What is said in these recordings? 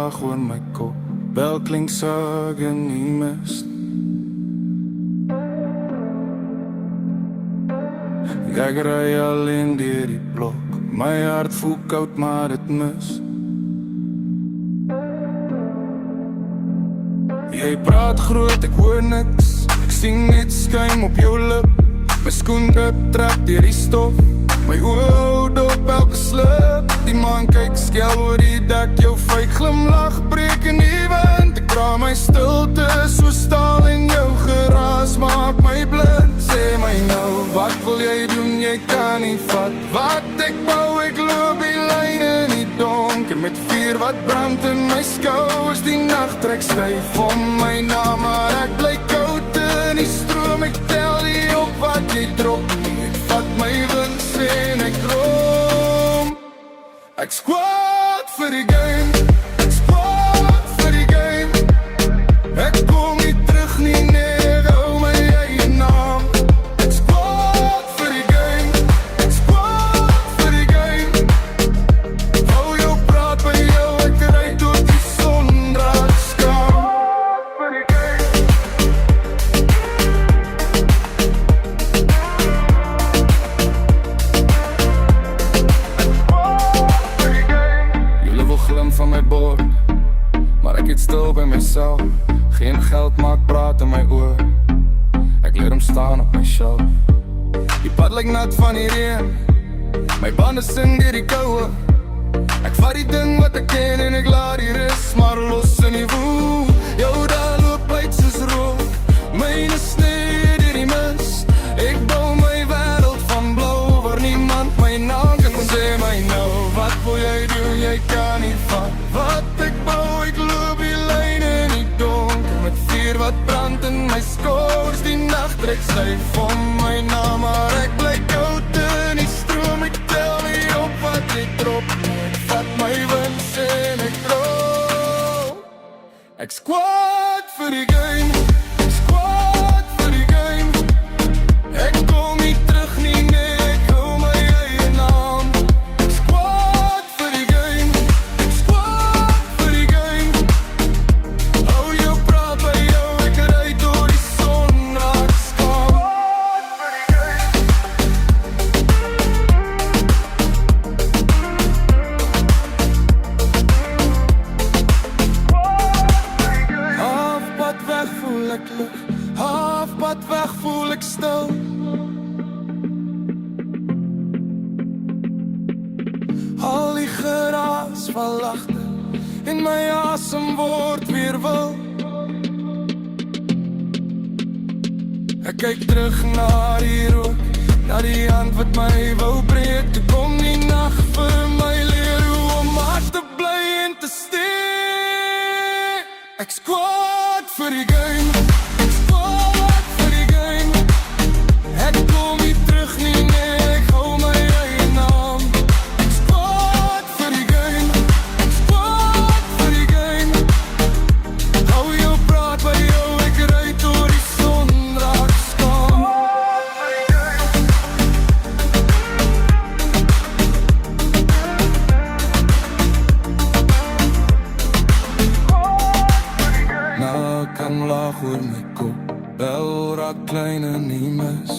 lag oor my kop. Bel klink sag in die mist. Ek ry alleen deur die blok. My hart voel koud maar dit mis. Jy praat groot, ek hoor niks. Ek sien net skuim op jou lip. My skoen trap deur die stof. My oë hou dop elke slip. Die man kyk skel oor die dak. Jou fake glimlach breek in die wind. Ek dra my stilte so staal en jou geraas maak my blind. Sê my nou, wat wil jy doen? Jy kan nie vat wat ek bou. Ek loop die lyn in die donker met vuur wat brand in my skouers. Die nacht trek styf om my na, maar ek bly koud in die stroom. Ek tel die op wat jy drop. Ek vat my wins en ek droom. Ek squad vir die game. Ek squad vir die game. Ek kom nie terug nie, nee, ek hou my eie naam. Ek squad vir die game. Ek squad vir die game. Hou jou praat by jou, ek ry door die sondraadskaam. Vir die game. Julle wil glim van my bord, maar ek het stil by myself. Geen geld maak praat in my oor. Ek leer hom staan op my shelf. Die pad lyk nat van die reën. My bande sing deur die koue. Ek vat die ding wat ek ken en ek laat die ris maar los in die woel. Jou daar loop uit soos rook. Myne sneed deur die mis. Ek bou my wêreld van blou waar niemand my naam kan sê my nou. Wat wil jy doen? Jy kan nie vat wat ek bou. Ek loop die lyn in die donker met vuur wat brand in my skouers. Die nacht trek styf om my na, maar ek bly koud in die stroom. Ek tel nie op wat ek drop. Ek vat my wins en ek droom. Ek squad vir die game. Ek squad vir die game. Ek kom nie terug nie, nee, ek hou my eie naam. Ek squad vir die game. Ek squad vir die game. Hou jou praat by jou, ek ry door die sondraadskaam. Vir die game. Halfpad weg voel ek lig. Halfpad weg voel ek stil. Al die geraas val agter en my asem word weer wil. Ek kyk terug na die rook, na die hand wat my wou breek. Toe kom die nag vir my leer hoe om hard te bly en te steek. Ek squad vir die game. Ek squad vir die game. Ek kom nie terug nie, nee, ek hou my eie naam. Ek squad vir die game. Ek squad vir die game. Hou jou praat by jou, ek ry door die sondraadskaam. Vir die game. Nou ek kan lag oor my kop. Bel raak klein en nie mis.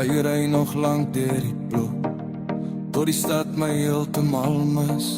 Hy ry nog lank deur die blok, tot die stad my heeltemal mis.